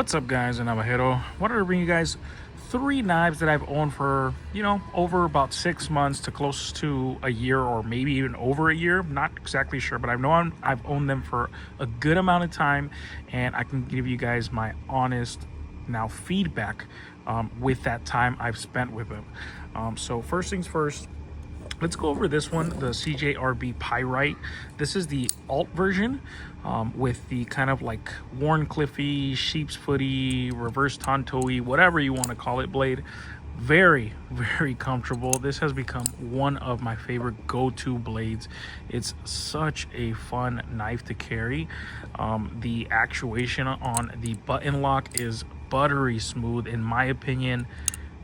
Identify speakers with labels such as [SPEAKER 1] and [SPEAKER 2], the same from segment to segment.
[SPEAKER 1] What's up, guys? And I'm Ahero. Wanted to bring you guys 3 knives that I've owned for, over about 6 months to close to a year, or maybe even over a year. Not exactly sure, but I know I've owned them for a good amount of time, and I can give you guys my honest feedback with that time I've spent with them. So first things first, let's go over this one, the CJRB Pyrite. This is the alt version with the kind of like worn cliffy, sheep's footy, reverse tonto-y, whatever you want to call it, blade. Very, very comfortable. This has become one of my favorite go-to blades. It's such a fun knife to carry. The actuation on the button lock is buttery smooth, in my opinion.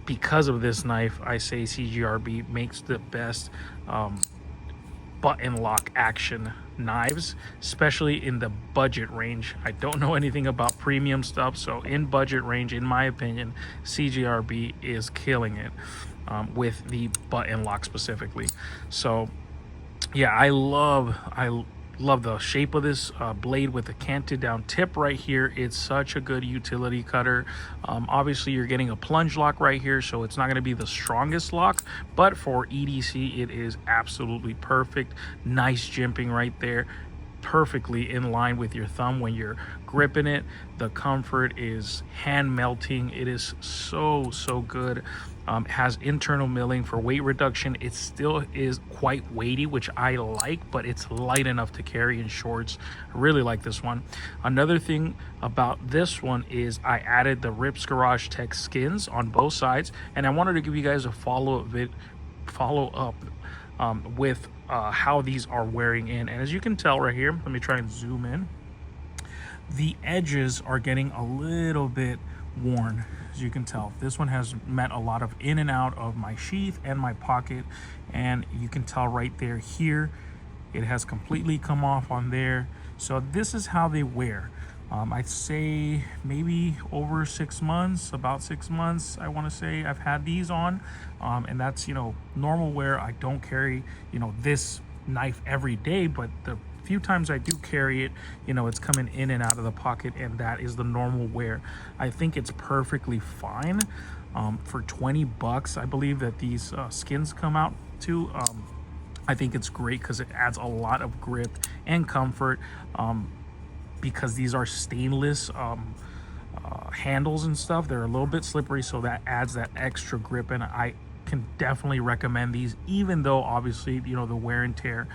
[SPEAKER 1] Because of this knife, I say CJRB makes the best button lock action knives, especially in the budget range. I don't know anything about premium stuff, so in budget range, in my opinion, CJRB is killing it with the button lock specifically. So yeah, I love the shape of this blade with the canted down tip right here. It's such a good utility cutter. Obviously you're getting a plunge lock right here, so it's not going to be the strongest lock, but for EDC it is absolutely perfect. Nice jimping right there, perfectly in line with your thumb when you're gripping it. The comfort is hand melting. It is so good. It has internal milling for weight reduction. It still is quite weighty, which I like, but it's light enough to carry in shorts. I really like this one. Another thing about this one is I added the Rips Garage Tech skins on both sides, and I wanted to give you guys a follow up with how these are wearing in. And as you can tell right here, let me try and zoom in. The edges are getting a little bit worn. As you can tell, this one has met a lot of in and out of my sheath and my pocket, and you can tell right there here it has completely come off on there. So this is how they wear. I'd say maybe over 6 months, about 6 months, I want to say I've had these on, and that's normal wear. I don't carry this knife every day, but the few times I do carry it, it's coming in and out of the pocket, and that is the normal wear. I think it's perfectly fine. For 20 bucks, I believe that these skins come out to. I think it's great because it adds a lot of grip and comfort, because these are stainless handles and stuff. They're a little bit slippery, so that adds that extra grip, and I can definitely recommend these, even though obviously the wear and tear,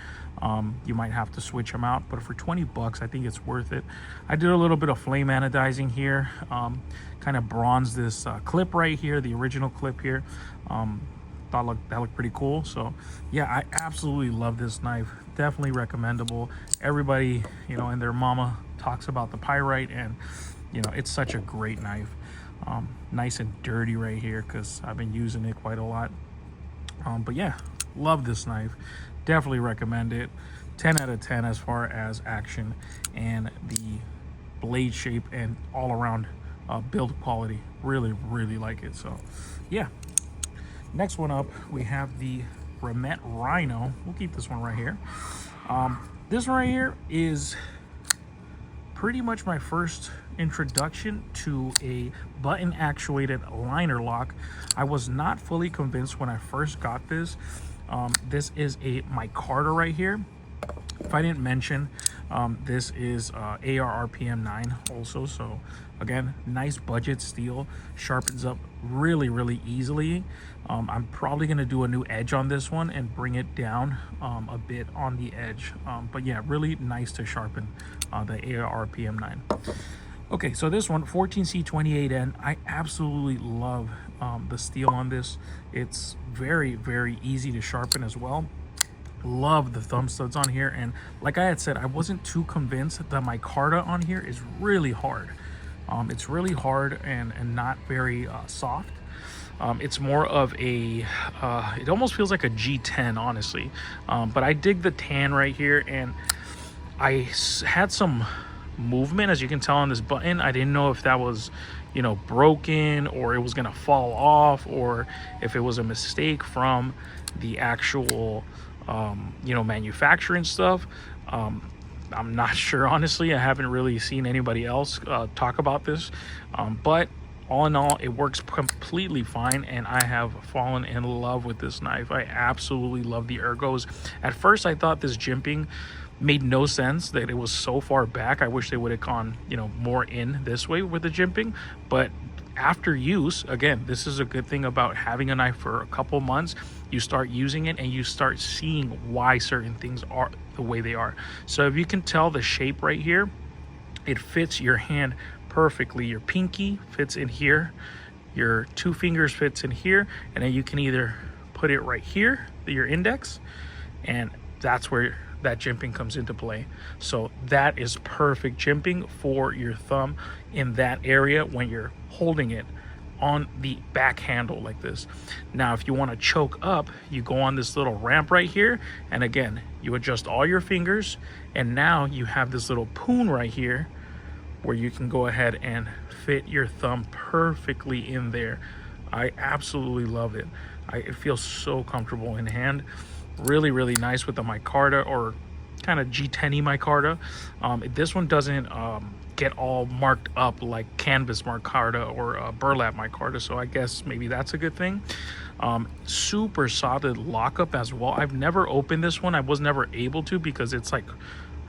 [SPEAKER 1] you might have to switch them out, but for 20 bucks I think it's worth it. I did a little bit of flame anodizing here, kind of bronzed this clip right here, the original clip here. Thought that looked pretty cool. So yeah, I absolutely love this knife. Definitely recommendable. Everybody and their mama talks about the Pyrite, and it's such a great knife. Nice and dirty right here because I've been using it quite a lot. But yeah, love this knife. Definitely recommend it. 10 out of 10 as far as action and the blade shape and all around build quality. Really like it. So yeah, next one up we have the Remette Rhino. We'll keep this one right here. This one right here is pretty much my first introduction to a button actuated liner lock. I was not fully convinced when I first got this. This is a micarta right here. If I didn't mention, this is AR RPM 9 also. So again, nice budget steel, sharpens up really easily. I'm probably going to do a new edge on this one and bring it down a bit on the edge. But yeah, really nice to sharpen the AR RPM 9. Okay, so this one, 14C28N, I absolutely love the steel on this. It's very easy to sharpen as well. Love the thumb studs on here, and like I had said, I wasn't too convinced that the micarta on here is really hard. It's really hard and not very soft. It's more of a it almost feels like a G10, honestly. But I dig the tan right here, and I had some movement, as you can tell on this button. I didn't know if that was broken, or it was gonna fall off, or if it was a mistake from the actual manufacturing stuff. I'm not sure, honestly. I haven't really seen anybody else talk about this, but all in all, it works completely fine, and I have fallen in love with this knife. I absolutely love the ergos. At first, I thought this jimping made no sense, that it was so far back. I wish they would have gone, you know, more in this way with the jimping. But after use, again, this is a good thing about having a knife for a couple months. You start using it and you start seeing why certain things are the way they are. So if you can tell the shape right here, it fits your hand perfectly. Your pinky fits in here, your two fingers fits in here, and then you can either put it right here, your index, and that's where that jimping comes into play. So that is perfect jimping for your thumb in that area when you're holding it on the back handle like this. Now if you want to choke up, you go on this little ramp right here, and again, you adjust all your fingers, and now you have this little poon right here where you can go ahead and fit your thumb perfectly in there. I absolutely love it. It feels so comfortable in hand. Really, really nice with the micarta, or kind of G10-y micarta. This one doesn't get all marked up like canvas micarta or burlap micarta, so I guess maybe that's a good thing. Super solid lockup as well. I've never opened this one. I was never able to because it's like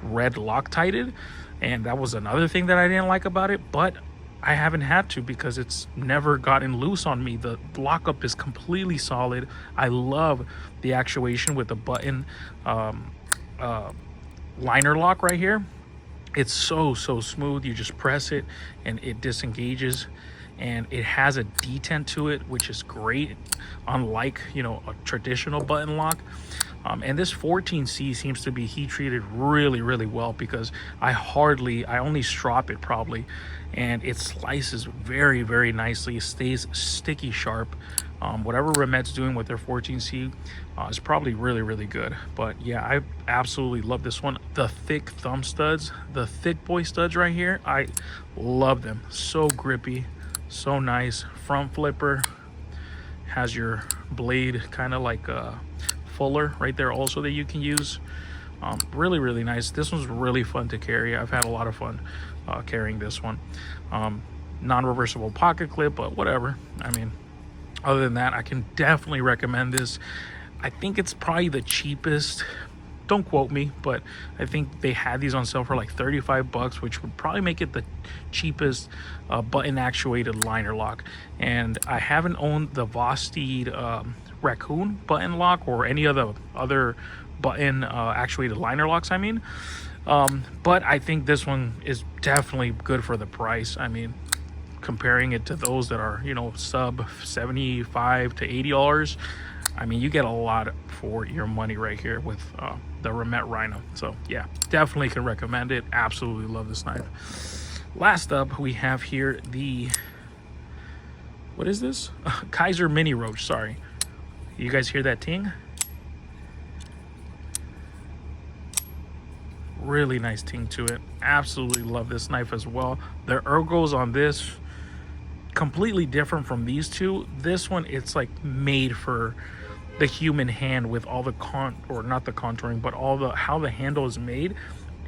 [SPEAKER 1] red Loctited, and that was another thing that I didn't like about it, but I haven't had to because it's never gotten loose on me. The lockup is completely solid. I love the actuation with the button liner lock right here. It's so smooth. You just press it and it disengages, and it has a detent to it, which is great, unlike, you know, a traditional button lock. And this 14C seems to be heat treated really well, because I only strop it probably, and it slices very nicely. It stays sticky sharp. Whatever Remette's doing with their 14C is probably really good. But yeah, I absolutely love this one. The thick thumb studs, the thick boy studs right here, I love them. So grippy, so nice. Front flipper, has your blade kind of like a fuller right there also that you can use. Really nice. This one's really fun to carry. I've had a lot of fun carrying this one. Non-reversible pocket clip, but whatever. I mean, other than that, I can definitely recommend this. I think it's probably the cheapest, don't quote me, but I think they had these on sale for like 35 bucks, which would probably make it the cheapest button actuated liner lock. And I haven't owned the Vosteed Raccoon button lock or any other button actuated liner locks, I mean. But I think this one is definitely good for the price. I mean, comparing it to those that are, you know, sub $75 to $80, I mean, you get a lot for your money right here with the Remette Rhino. So yeah, definitely can recommend it. Absolutely love this knife. Last up, we have here the, what is this? Kizer Mini Roach, sorry. You guys hear that ting? Really nice ting to it. Absolutely love this knife as well. The ergos on this, completely different from these two. This one, it's like made for the human hand with all the not the contouring, but all the how the handle is made.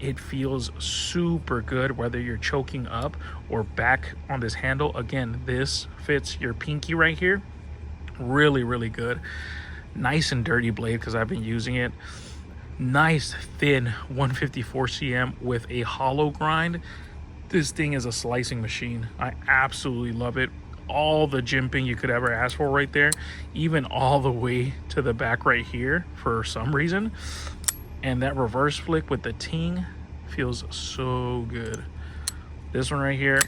[SPEAKER 1] It feels super good whether you're choking up or back on this handle. Again, this fits your pinky right here. Really good. Nice and dirty blade because I've been using it. Nice thin 154 cm with a hollow grind. This thing is a slicing machine. I absolutely love it. All the jimping you could ever ask for right there, even all the way to the back right here for some reason. And that reverse flick with the ting feels so good. This one right here,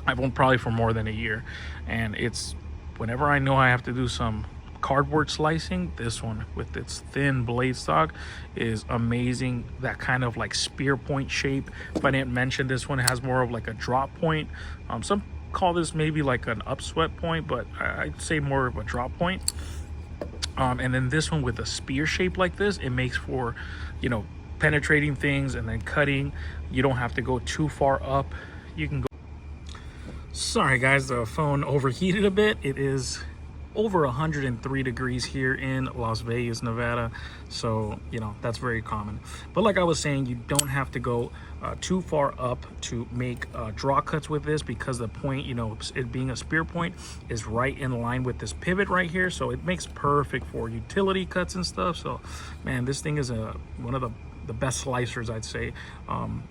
[SPEAKER 1] I've owned probably for more than a year, and it's whenever I know I have to do some cardboard slicing, this one with its thin blade stock is amazing. That kind of like spear point shape. If I didn't mention, this one has more of like a drop point. Some call this maybe like an upswept point, but I'd say more of a drop point. And then this one with a spear shape like this, it makes for, you know, penetrating things and then cutting. You don't have to go too far up. You can go. Sorry guys, the phone overheated a bit. It is over 103 degrees here in Las Vegas, Nevada. So, you know, that's very common. But like I was saying, you don't have to go too far up to make draw cuts with this, because the point, you know, it being a spear point, is right in line with this pivot right here. So it makes perfect for utility cuts and stuff. So, man, this thing is one of the best slicers, I'd say,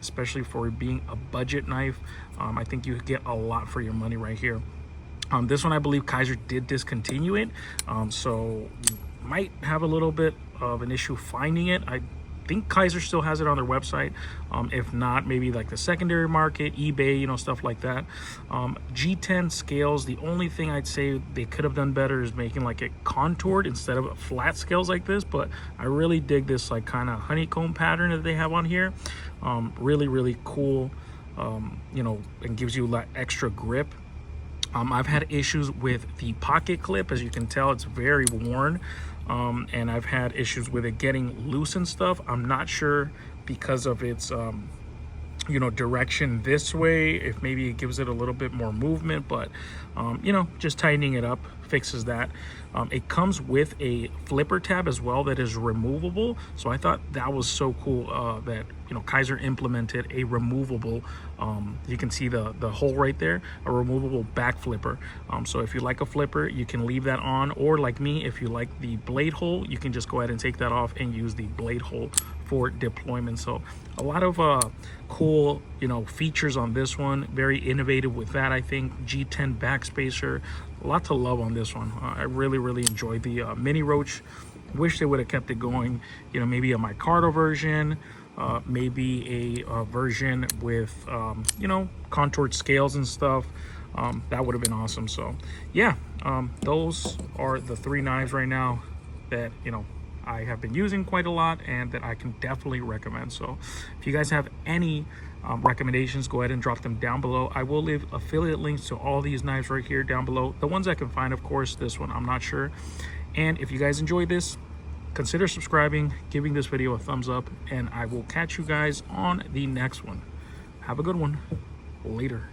[SPEAKER 1] especially for being a budget knife. I think you get a lot for your money right here. This one, I believe Kizer did discontinue it, so you might have a little bit of an issue finding it. I think Kizer still has it on their website. If not, maybe like the secondary market, eBay, you know, stuff like that. G10 scales, the only thing I'd say they could have done better is making like it contoured instead of flat scales like this, but I really dig this like kind of honeycomb pattern that they have on here. Really, really cool, you know, and gives you like extra grip. I've had issues with the pocket clip. As you can tell, it's very worn, and I've had issues with it getting loose and stuff. I'm not sure because of its you know, direction this way, if maybe it gives it a little bit more movement, but you know, just tightening it up fixes that. It comes with a flipper tab as well that is removable, so I thought that was so cool that, you know, Kizer implemented a removable, you can see the hole right there, a removable back flipper. So if you like a flipper, you can leave that on, or like me, if you like the blade hole, you can just go ahead and take that off and use the blade hole for deployment. So a lot of cool, you know, features on this one. Very innovative with that, I think. G10 backspacer, a lot to love on this one. I really enjoyed the Mini Roach. Wish they would have kept it going, you know, maybe a micarta version, maybe a version with you know, contoured scales and stuff. That would have been awesome. So yeah, those are the 3 knives right now that, you know, I have been using quite a lot and that I can definitely recommend. So if you guys have any recommendations, go ahead and drop them down below. I will leave affiliate links to all these knives right here down below. The ones I can find, of course. This one, I'm not sure. And if you guys enjoyed this, consider subscribing, giving this video a thumbs up, and I will catch you guys on the next one. Have a good one. Later.